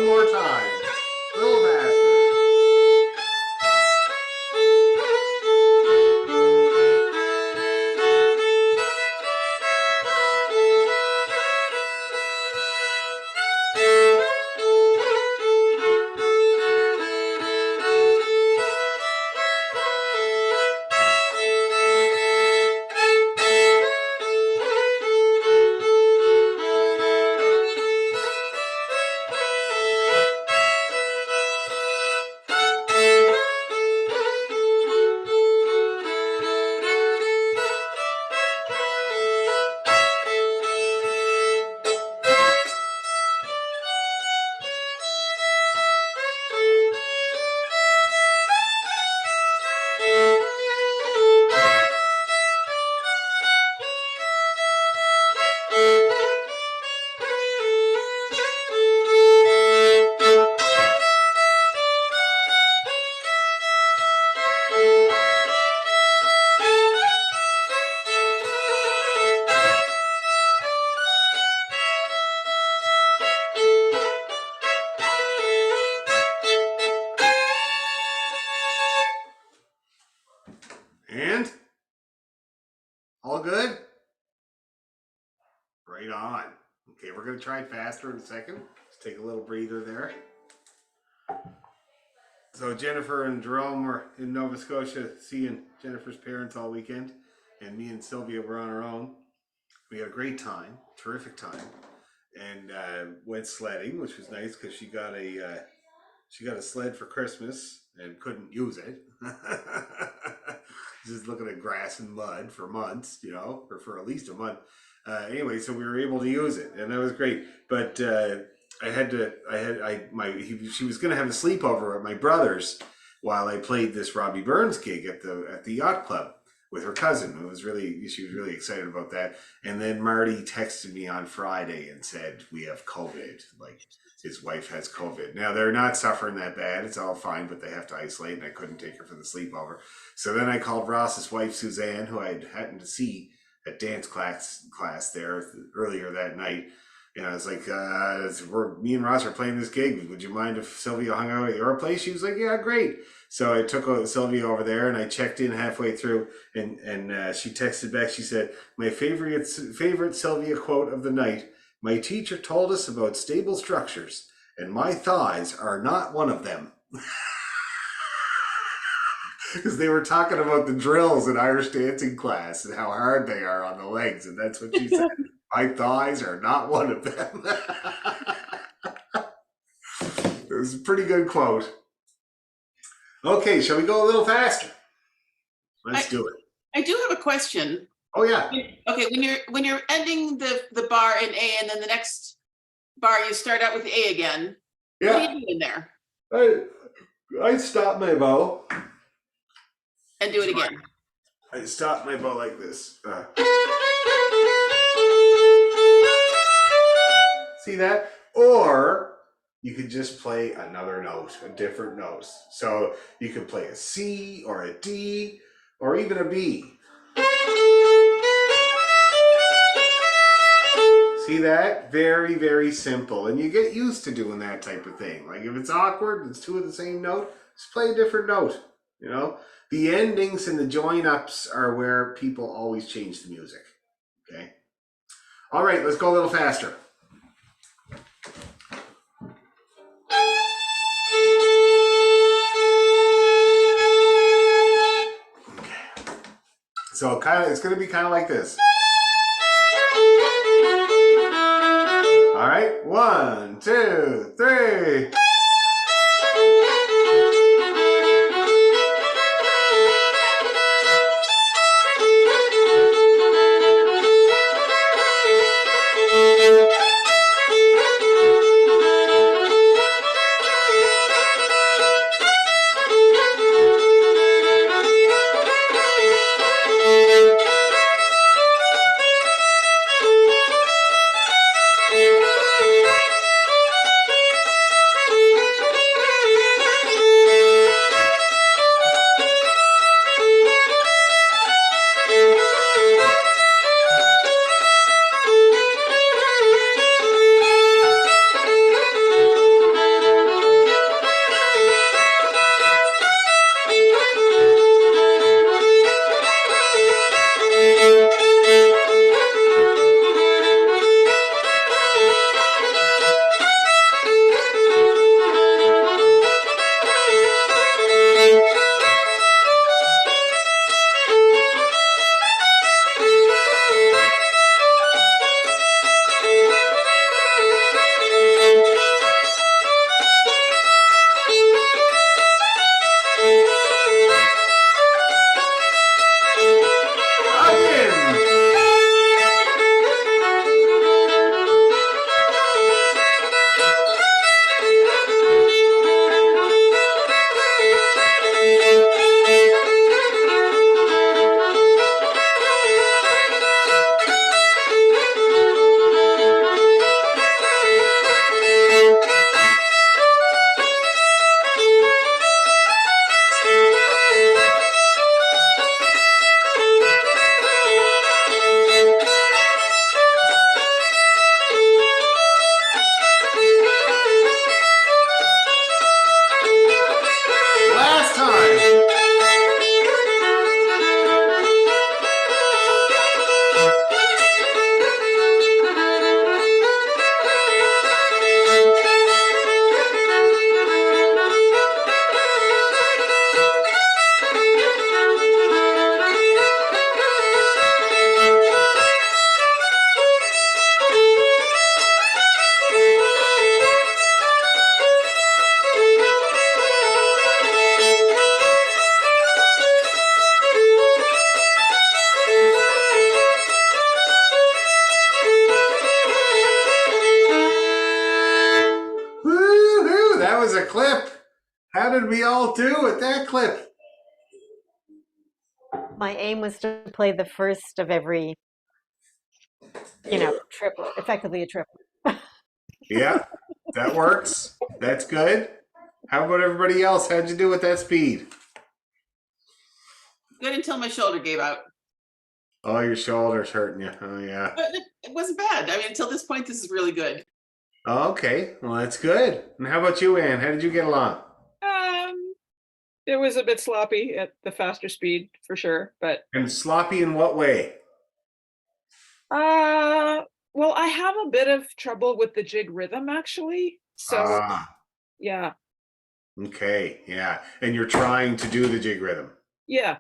more time. A little faster. And all good? Right on. Okay, we're going to try it faster in a second. Let's take a little breather there. So Jennifer and Jerome were in Nova Scotia seeing Jennifer's parents all weekend, and me and Sylvia were on our own. We had a great time, terrific time, and went sledding, which was nice because she got a sled for Christmas and couldn't use it. Just looking at grass and mud for months, you know, or for at least a month. Anyway, so we were able to use it, and that was great. But she was going to have a sleepover at my brother's while I played this Robbie Burns gig at the yacht club with her cousin. She was really excited about that. And then Marty texted me on Friday and said, we have COVID. Like, his wife has COVID. Now, they're not suffering that bad. It's all fine, but they have to isolate, and I couldn't take her for the sleepover. So then I called Ross's wife, Suzanne, who I happened to see at dance class there earlier that night. And I was like, me and Ross are playing this gig. Would you mind if Sylvia hung out at your place? She was like, yeah, great. So I took Sylvia over there, and I checked in halfway through, and she texted back. She said, my favorite Sylvia quote of the night: my teacher told us about stable structures, and my thighs are not one of them. Because they were talking about the drills in Irish dancing class and how hard they are on the legs, and that's what she said. My thighs are not one of them. It was a pretty good quote. Okay, shall we go a little faster? Let's do it. I do have a question. Oh yeah. Okay, when you're ending the bar in A, and then the next bar you start out with A again. Yeah. What are you doing there? I stop my bow. And do it again. I stop my bow like this. See that? Or you could just play another note, a different note. So you could play a C or a D or even a B. See that? Very, very simple. And you get used to doing that type of thing. Like if it's awkward, it's two of the same note, just play a different note, you know? The endings and the join-ups are where people always change the music, okay? All right, let's go a little faster. Okay. So it's going to be kind of like this. All right, 1, 2, 3. clip. How did we all do with that clip? My aim was to play the first of every, triple, effectively a triple. Yeah, that works. That's good. How about everybody else? How'd you do with that speed? Good until my shoulder gave out. Oh, your shoulder's hurting you. Oh, yeah. But it wasn't bad. I mean, until this point, this is really good. Oh, okay. Well, that's good. And how about you, Anne? How did you get along? It was a bit sloppy at the faster speed for sure, but And sloppy in what way? well, I have a bit of trouble with the jig rhythm actually. So Ah, yeah, okay. Yeah. And you're trying to do the jig rhythm. yeah.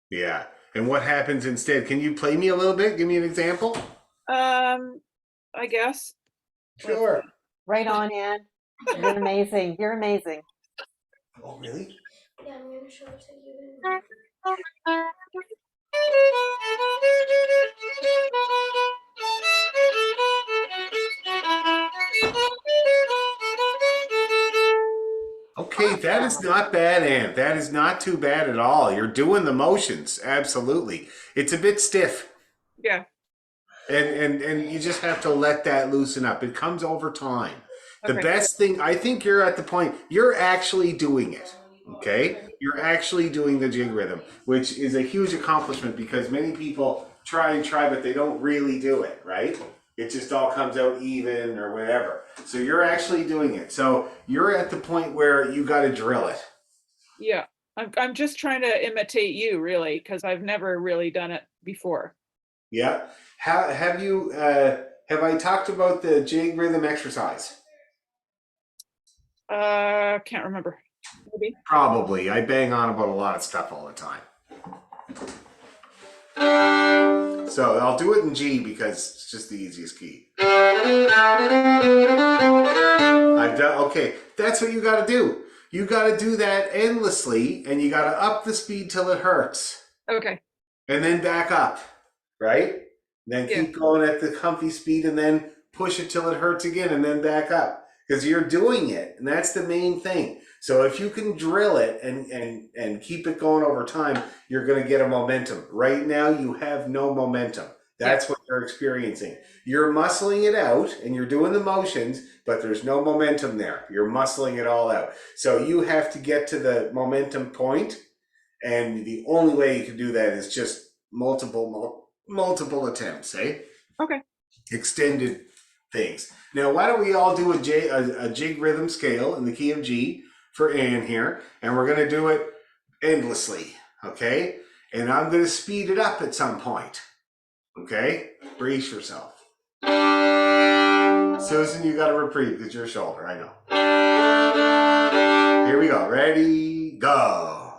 Yeah. And what happens instead? Can you play me a little bit? Give me an example. I guess. Sure. Right on, Ann. You're amazing. You're amazing. Oh, really? Yeah, I'm gonna show it to you. Okay, that is not bad, Ann. That is not too bad at all. You're doing the motions. Absolutely. It's a bit stiff. Yeah. And you just have to let that loosen up. It comes over time. The Okay. best thing, I think you're at the point, you're actually doing it. Okay? You're actually doing the jig rhythm, which is a huge accomplishment because many people try, but they don't really do it, right? It just all comes out even or whatever. So you're actually doing it. So you're at the point where you got to drill it. Yeah. I'm just trying to imitate you really, because I've never really done it before. Yeah. Have I talked about the jig rhythm exercise? Can't remember. Maybe. Probably. I bang on about a lot of stuff all the time. So I'll do it in G because it's just the easiest key. I've done, okay, that's what you got to do. You got to do that endlessly and you got to up the speed till it hurts. Okay. And then back up, right? Then keep going at the comfy speed and then push it till it hurts again and then back up. Because you're doing it, and that's the main thing. So if you can drill it and keep it going over time, you're going to get a momentum. Right now, you have no momentum. That's what you're experiencing. You're muscling it out, and you're doing the motions, but there's no momentum there. You're muscling it all out. So you have to get to the momentum point, and the only way you can do that is just multiple attempts, eh? Okay. Extended things. Now, why don't we all do a jig rhythm scale in the key of G for Ann here, and we're going to do it endlessly, okay? And I'm going to speed it up at some point, okay? Brace yourself. Susan, you got to reprieve because your shoulder, I know. Here we go. Ready, go.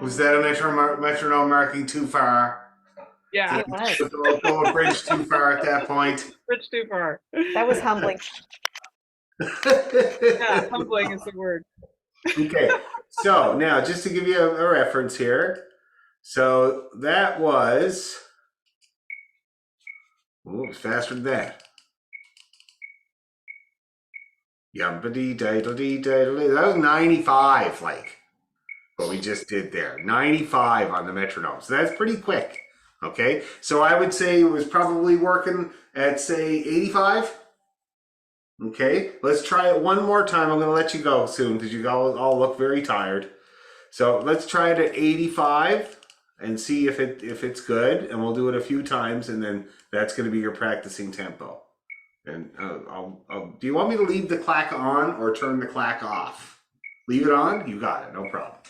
Was that a metronome marking too far? Yeah, It was. Don't go a bridge too far at that point. bridge too far. That was humbling. Yeah, humbling is the word. Okay, so now just to give you a reference here. So that was, oh, it's faster than that. Yumpity diddly diddly. That was 95, like what we just did there. 95 on the metronome. So that's pretty quick. Okay, so I would say it was probably working at, say, 85. Okay, let's try it one more time. I'm going to let you go soon because you all look very tired. So let's try it at 85 and see if it's good. And we'll do it a few times, and then that's going to be your practicing tempo. And do you want me to leave the clack on or turn the clack off? Leave it on? You got it. No problem.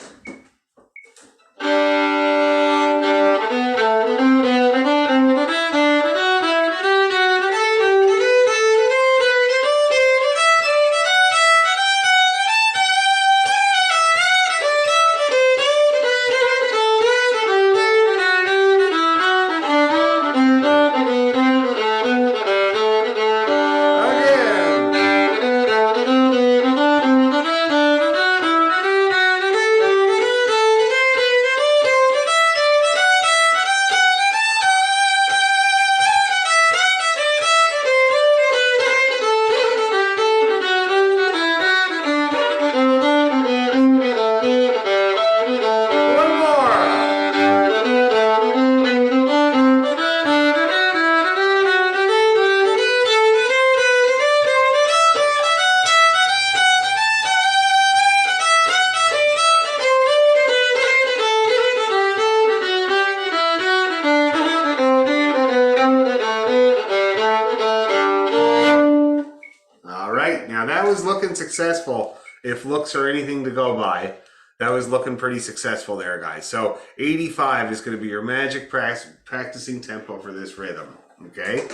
One more. All right, now that was looking successful. If looks are anything to go by, that was looking pretty successful there, guys. So 85 is going to be your magic practicing tempo for this rhythm, okay?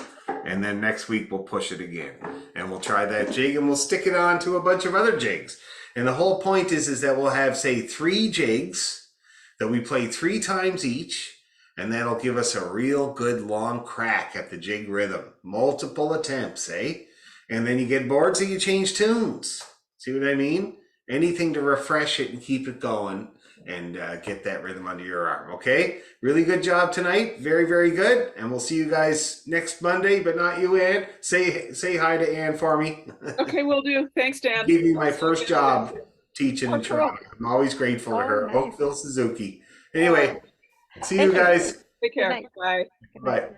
And then next week we'll push it again, and we'll try that jig, and we'll stick it on to a bunch of other jigs. And the whole point is that we'll have, say, 3 jigs that we play 3 times each, and that'll give us a real good long crack at the jig rhythm. Multiple attempts, eh? And then you get bored, so you change tunes. See what I mean? Anything to refresh it and keep it going and get that rhythm under your arm, okay? Really good job tonight. Very, very good. And we'll see you guys next Monday, but not you, Ann. Say hi to Ann for me. Okay, will do. Thanks, Dan. Give me my first job teaching in Oh, cool. Toronto. I'm always grateful to Oh, her. nice. Oakville Suzuki. Anyway, see Thank you you. guys. Take care. night. Bye. Good night. Bye.